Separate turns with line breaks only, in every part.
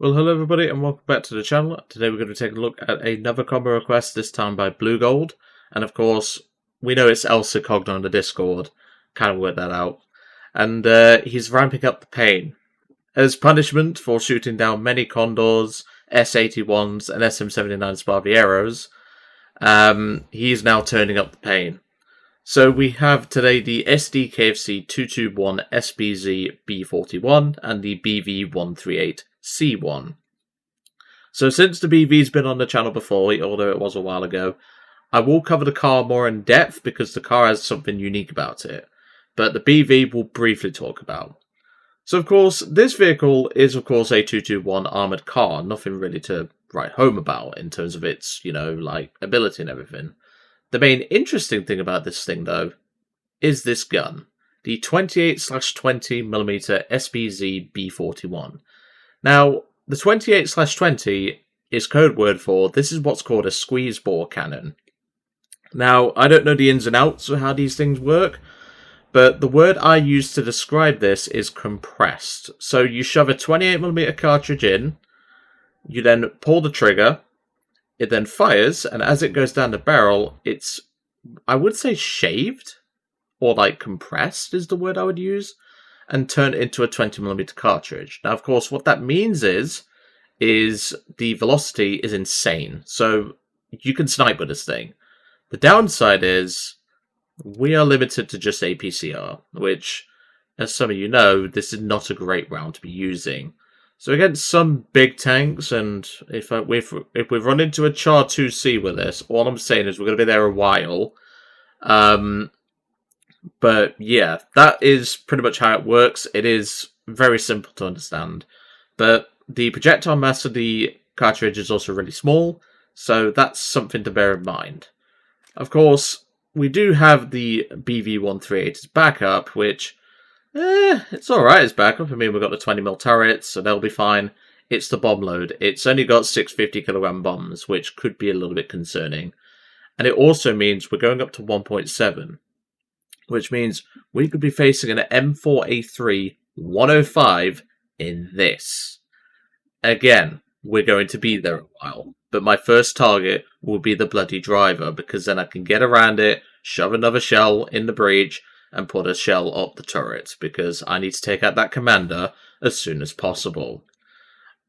Well, hello everybody and welcome back to the channel. Today we're going to take a look at another combo request, this time by Bluegold. And of course, we know it's Elsa Cogn on the Discord. Kind of worked that out. And he's ramping up the pain. As punishment for shooting down many Condors, S-81s and SM-79 Sparvieros, he's now turning up the pain. So we have today the Sd.Kfz.221 s.Pz.B.41 and the BV138 C-1. So since the BV's been on the channel before, although it was a while ago, I will cover the car more in depth because the car has something unique about it. But the BV we'll briefly talk about. So of course, this vehicle is of course a 221 armoured car, nothing really to write home about in terms of its, ability and everything. The main interesting thing about this thing, though, is this gun, the 28/20mm s.Pz.B.41. Now, the 28/20 is code word for this is what's called a squeeze bore cannon. Now, I don't know the ins and outs of how these things work, but the word I use to describe this is compressed. So you shove a 28mm cartridge in, you then pull the trigger, it then fires, and as it goes down the barrel, it's, I would say shaved, or compressed is the word I would use, and turned into a 20mm cartridge. Now, of course, what that means is the velocity is insane, so you can snipe with this thing. The downside is we are limited to just APCR, which, as some of you know, this is not a great round to be using. So against some big tanks, and if we run into a Char 2C with this, all I'm saying is we're going to be there a while. But yeah, that is pretty much how it works. It is very simple to understand. But the projectile mass of the cartridge is also really small, so that's something to bear in mind. Of course, we do have the BV138 as backup, which... it's alright as backup. I mean, we've got the 20mm turrets, so they'll be fine. It's the bomb load. It's only got 650kg bombs, which could be a little bit concerning. And it also means we're going up to 1.7, which means we could be facing an M4A3 105 in this. Again, we're going to be there a while, but my first target will be the bloody driver, because then I can get around it, shove another shell in the breach, and put a shell up the turret, because I need to take out that commander as soon as possible.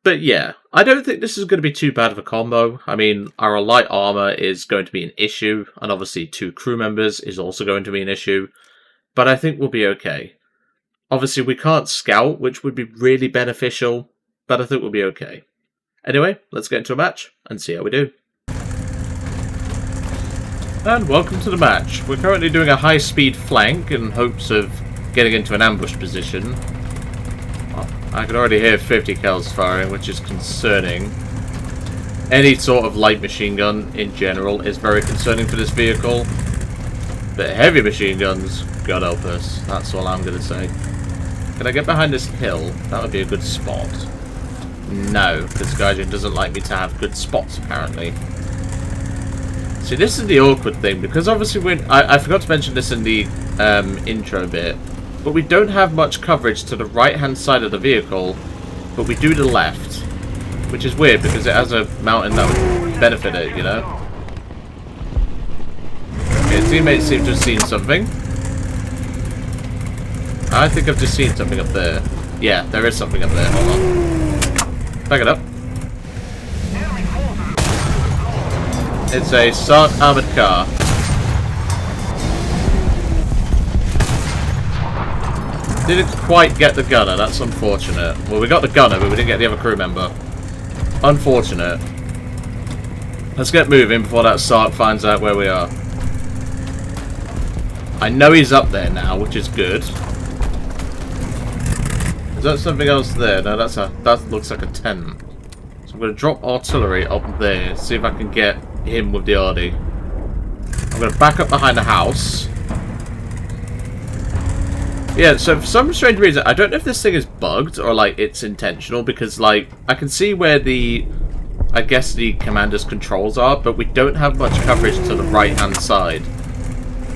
But yeah, I don't think this is going to be too bad of a combo. I mean, our light armor is going to be an issue, and obviously 2 crew members is also going to be an issue, but I think we'll be okay. Obviously, we can't scout, which would be really beneficial, but I think we'll be okay. Anyway, let's get into a match and see how we do. And welcome to the match. We're currently doing a high-speed flank in hopes of getting into an ambush position. Well, I can already hear 50 cals firing, which is concerning. Any sort of light machine gun in general is very concerning for this vehicle. But heavy machine guns, God help us. That's all I'm going to say. Can I get behind this hill? That would be a good spot. No, because Gaijin doesn't like me to have good spots, apparently. See, this is the awkward thing, because obviously I forgot to mention this in the intro bit, but we don't have much coverage to the right-hand side of the vehicle, but we do the left, which is weird, because it has a mountain that would benefit it, you know? Okay, teammates seem to have seen something. I think I've just seen something up there. Yeah, there is something up there. Hold on. Back it up. It's a SART armoured car. Didn't quite get the gunner, that's unfortunate. Well, we got the gunner, but we didn't get the other crew member. Unfortunate. Let's get moving before that SART finds out where we are. I know he's up there now, which is good. Is that something else there? No, that looks like a tent. So I'm going to drop artillery up there, see if I can get him with the RD. I'm going to back up behind the house. Yeah, so for some strange reason, I don't know if this thing is bugged or it's intentional, because I can see where I guess the commander's controls are, but we don't have much coverage to the right hand side.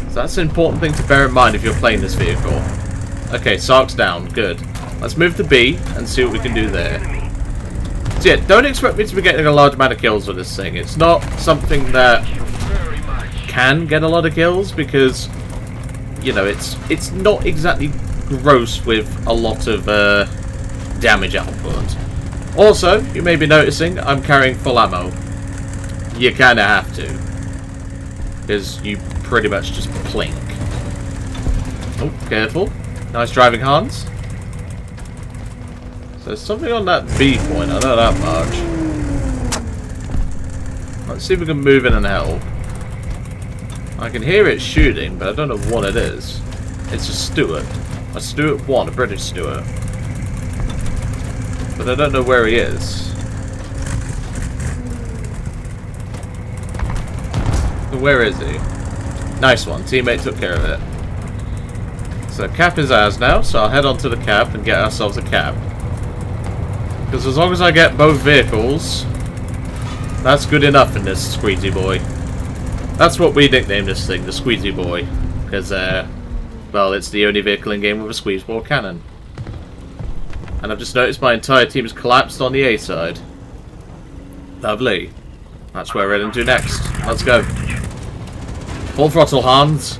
So that's an important thing to bear in mind if you're playing this vehicle. Okay, Sark's down, good. Let's move to B and see what we can do there. So yeah, don't expect me to be getting a large amount of kills with this thing. It's not something that can get a lot of kills because, you know, it's not exactly gross with a lot of damage output. Also, you may be noticing I'm carrying full ammo. You kind of have to, because you pretty much just plink. Oh, careful. Nice driving, Hans. So there's something on that B point, I know that much. Let's see if we can move in and help. I can hear it shooting, but I don't know what it is. It's a Stuart. A Stuart 1, a British Stuart. But I don't know where he is. Where is he? Nice one. Teammate took care of it. So cap is ours now, so I'll head on to the cap and get ourselves a cap. Because as long as I get both vehicles, that's good enough in this squeezy boy. That's what we nicknamed this thing, the squeezy boy. Because, well, it's the only vehicle in game with a squeeze ball cannon. And I've just noticed my entire team has collapsed on the A side. Lovely. That's where we're heading to next. Let's go. Full throttle, Hans.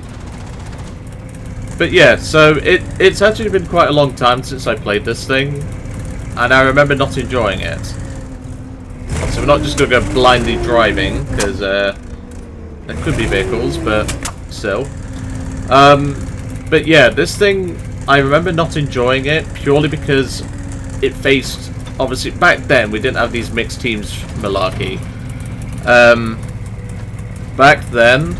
But yeah, so it's actually been quite a long time since I played this thing. And I remember not enjoying it. So we're not just going to go blindly driving, because there could be vehicles, but still. But yeah, this thing, I remember not enjoying it purely because it faced, obviously, back then we didn't have these mixed teams malarkey. Back then,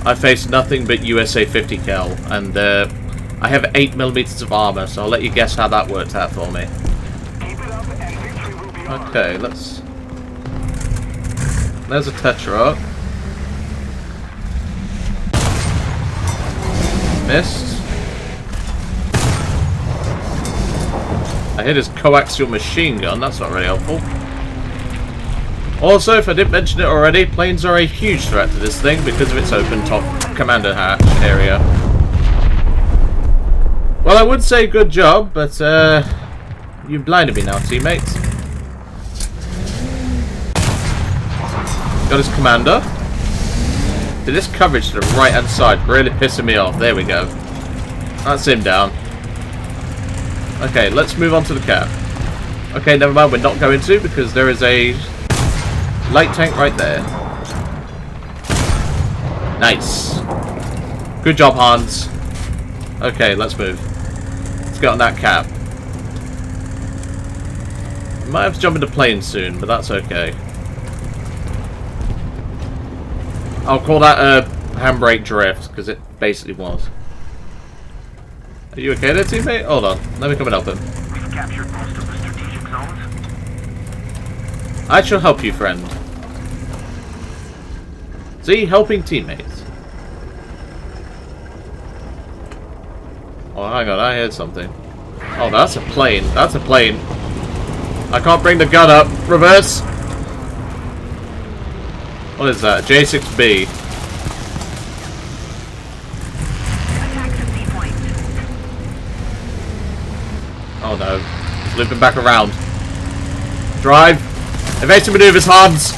I faced nothing but USA 50 cal, and I have 8mm of armor, so I'll let you guess how that worked out for me. Okay, let's... There's a Tetra. Missed. I hit his coaxial machine gun, that's not really helpful. Also, if I didn't mention it already, planes are a huge threat to this thing because of its open top commander hatch area. Well, I would say good job, but you blinded me now, teammates. Got his commander. Did this coverage to the right hand side really pissing me off? There we go. That's him down. Okay, let's move on to the cap. Okay, never mind, we're not going to because there is a light tank right there. Nice. Good job, Hans. Okay, let's move. Let's get on that cap. Might have to jump into plane soon, but that's okay. I'll call that a handbrake drift, because it basically was. Are you okay there, teammate? Hold on, let me come and help him.
We've captured most of the strategic zones.
I shall help you, friend. See, helping teammates. Oh, hang on, I heard something. Oh, that's a plane. That's a plane. I can't bring the gun up. Reverse. What is that? J6B. Oh no. He's looping back around. Drive. Evasive maneuvers, Hans.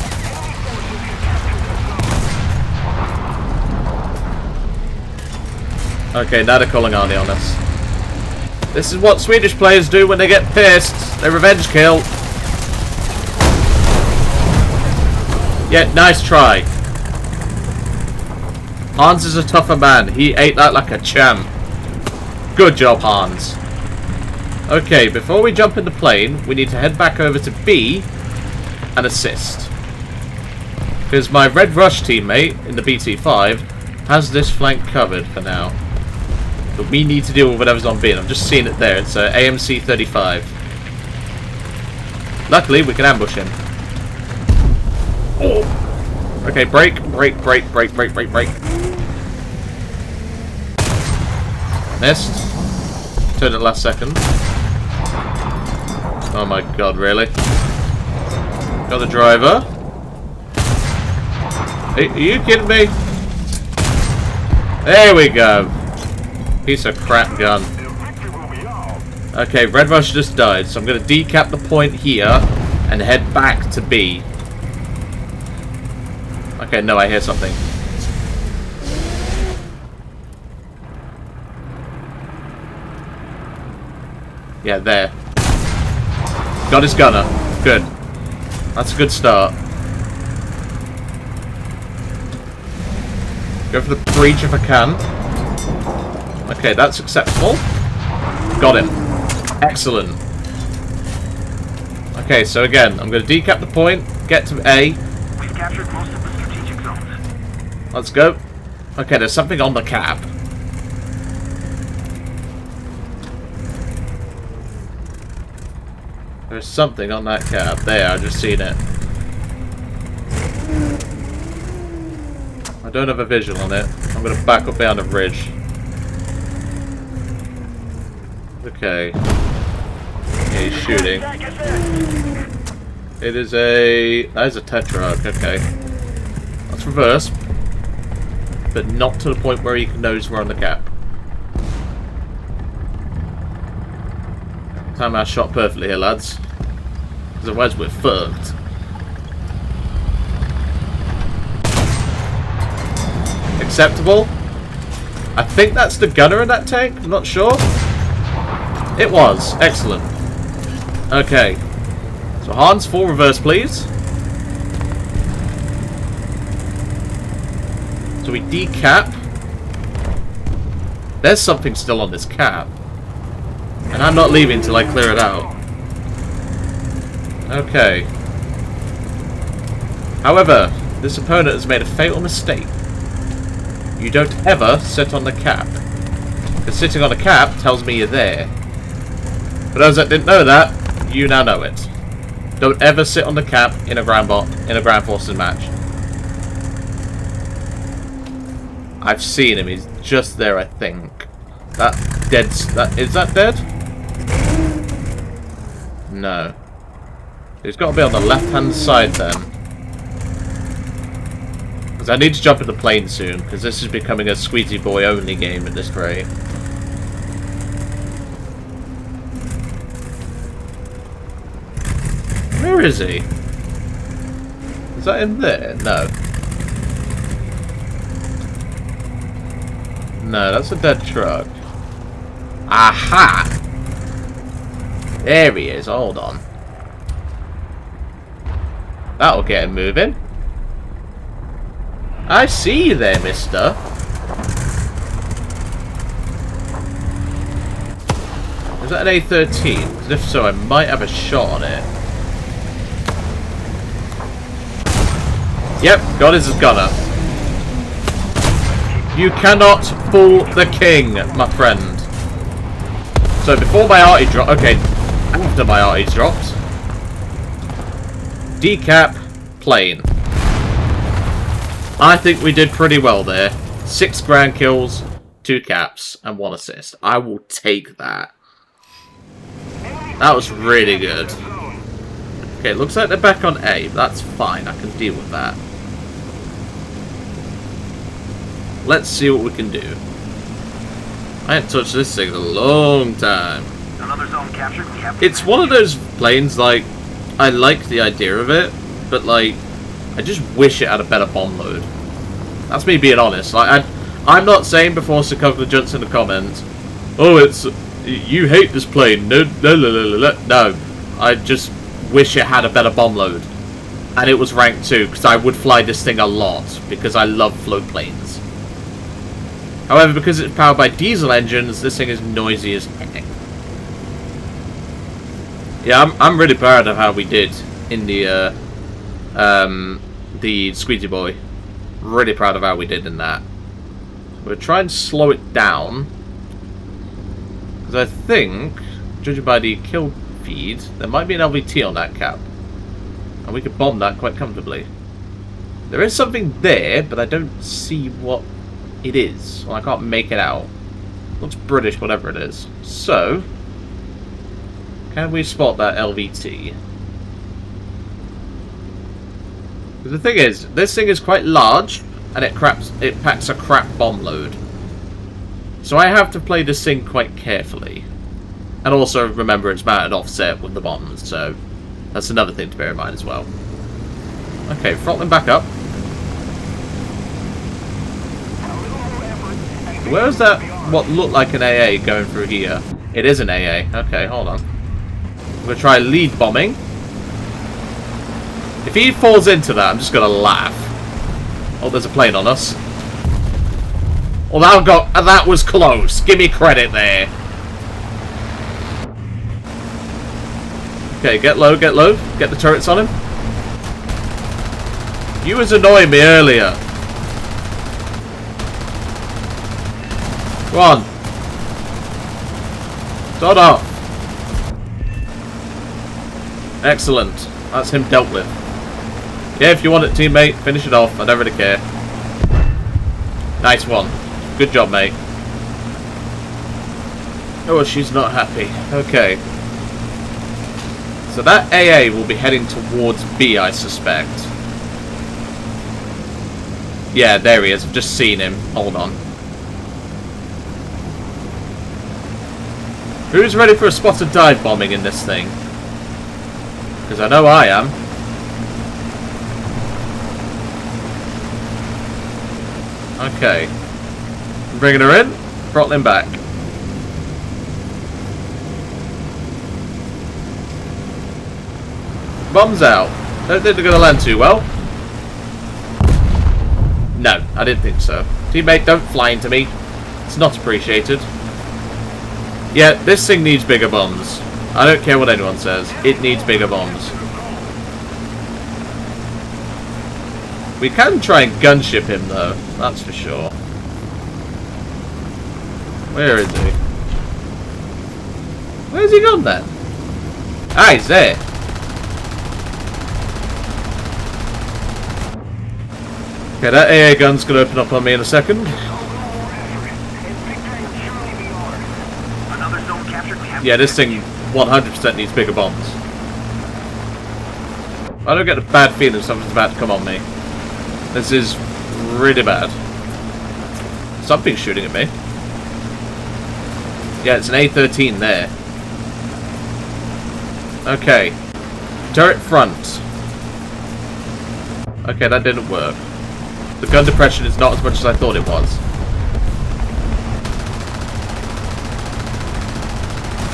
Okay, now they're calling Arnie on us. This is what Swedish players do when they get pissed. They revenge kill. Yeah, nice try. Hans is a tougher man. He ate that like a champ. Good job, Hans. Okay, before we jump in the plane, we need to head back over to B and assist. Because my Red Rush teammate in the BT5 has this flank covered for now. But we need to deal with whatever's on B, and I'm just seeing it there. It's AMC 35. Luckily, we can ambush him. Oh. Okay, brake. Missed. Turned at last second. Oh my god, really? Got the driver. Are you kidding me? There we go. Piece of crap gun. Okay, Red Rush just died, so I'm going to decap the point here. and head back to B. Okay, no, I hear something. Yeah, there. Got his gunner. Good. That's a good start. Go for the breach if I can. Okay, that's acceptable. Got him. Excellent. Okay, so again, I'm going to decap the point, get to A.
We've captured most of the strategic zones.
Let's go. Okay, there's something on the cap. There's something on that cap. There, I've just seen it. I don't have a visual on it. I'm going to back up behind the ridge. Okay. Yeah, he's shooting. It is a... That is a Tetrarch, okay. Let's reverse. But not to the point where he knows we're on the cap. Time our shot perfectly here, lads. Because otherwise we're fucked. Acceptable. I think that's the gunner in that tank. I'm not sure. It was. Excellent. Okay. So Hans, full reverse, please. So we decap. There's something still on this cap. And I'm not leaving till I clear it out. Okay. However, this opponent has made a fatal mistake. You don't ever sit on the cap. Because sitting on a cap tells me you're there. For those that didn't know that, you now know it. Don't ever sit on the cap in a ground forces match. I've seen him. He's just there, I think. That dead. Is that dead? No. He's got to be on the left-hand side then. Because I need to jump in the plane soon, because this is becoming a squeezy boy only game at this rate. Where is he? Is that in there? No. No, that's a dead truck. Aha! There he is. Hold on. That'll get him moving. I see you there, mister. Is that an A-13? Because if so, I might have a shot on it. Yep, got his gunner. You cannot fool the king, my friend. So before my arty drop, okay, after my arty dropped, decap, plane. I think we did pretty well there. 6 ground kills, 2 caps, and 1 assist. I will take that. That was really good. Okay, looks like they're back on A, but that's fine. I can deal with that. Let's see what we can do. I haven't touched this thing in a long time.
Another zone captured. We have
It's one of those planes, like, I like the idea of it, but, like, I just wish it had a better bomb load. That's me being honest. Like, I'm not saying before Sakogla jumps in the comments, oh, it's, you hate this plane. No, no, no, no, no, no. I just wish it had a better bomb load. And it was rank 2, because I would fly this thing a lot, because I love float planes. However, because it's powered by diesel engines, this thing is noisy as heck. Yeah, I'm really proud of how we did in the Squeezy Boy. Really proud of how we did in that. We'll try and slow it down. Because I think, judging by the kill feed, there might be an LVT on that cap. And we could bomb that quite comfortably. There is something there, but I don't see what it is. Well, I can't make it out. Looks British, whatever it is. So, can we spot that LVT? The thing is, this thing is quite large, and it packs a crap bomb load. So I have to play this thing quite carefully. And also remember it's mounted offset with the bombs, so That's another thing to bear in mind as well. Okay, throttling back up. Where is that, what looked like an AA going through here? It is an AA. Okay, hold on. I'm going to try lead bombing. If he falls into that, I'm just going to laugh. Oh, there's a plane on us. Oh, that was close. Give me credit there. Okay, get low, get low. Get the turrets on him. You was annoying me earlier. Go on. Start off. Excellent. That's him dealt with. Yeah, if you want it, teammate, finish it off. I don't really care. Nice one. Good job, mate. Oh, she's not happy. Okay. So that AA will be heading towards B, I suspect. Yeah, there he is. I've just seen him. Hold on. Who's ready for a spotted dive bombing in this thing? Because I know I am. Okay. I'm bringing her in. Throttling back. Bombs out. Don't think they're going to land too well. No, I didn't think so. Teammate, don't fly into me. It's not appreciated. Yeah, this thing needs bigger bombs. I don't care what anyone says. It needs bigger bombs. We can try and gunship him, though. That's for sure. Where is he? Where's he gone, then? Ah, he's there. Okay, that AA gun's going to open up on me in a second. Yeah, this thing 100% needs bigger bombs. I don't get a bad feeling something's about to come on me. This is really bad. Something's shooting at me. Yeah, it's an A-13 there. Okay. Turret front. Okay, that didn't work. The gun depression is not as much as I thought it was.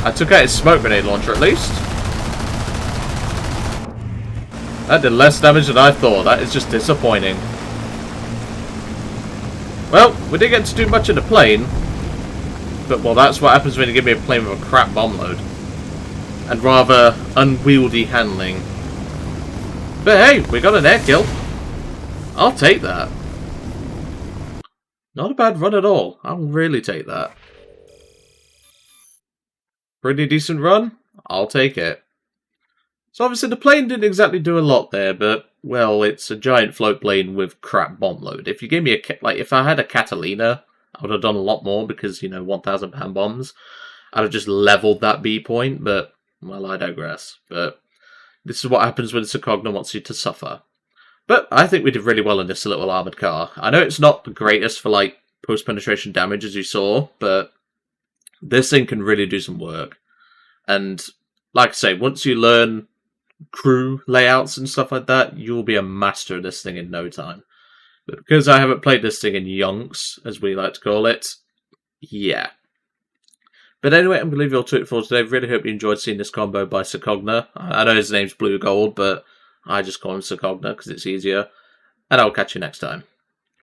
I took out his smoke grenade launcher at least. That did less damage than I thought. That is just disappointing. Well, we didn't get to do much in the plane. But, well, that's what happens when you give me a plane with a crap bomb load. And rather unwieldy handling. But hey, we got an air kill. I'll take that. Not a bad run at all. I'll really take that. Pretty decent run. I'll take it. So obviously the plane didn't exactly do a lot there, but, well, it's a giant float plane with crap bomb load. If you gave me a, like, if I had a Catalina, I would have done a lot more because, you know, 1,000 pound bombs. I'd have just leveled that B point, but, well, I digress. But this is what happens when Cogna wants you to suffer. But I think we did really well in this little armoured car. I know it's not the greatest for, like, post-penetration damage, as you saw, but this thing can really do some work. And, like I say, once you learn crew layouts and stuff like that, you'll be a master of this thing in no time. But because I haven't played this thing in yonks, as we like to call it, yeah. But anyway, I'm going to leave you all to it for today. Really hope you enjoyed seeing this combo by Cogna. I know his name's Bluegold, but I just call him Cogna because it's easier. And I'll catch you next time.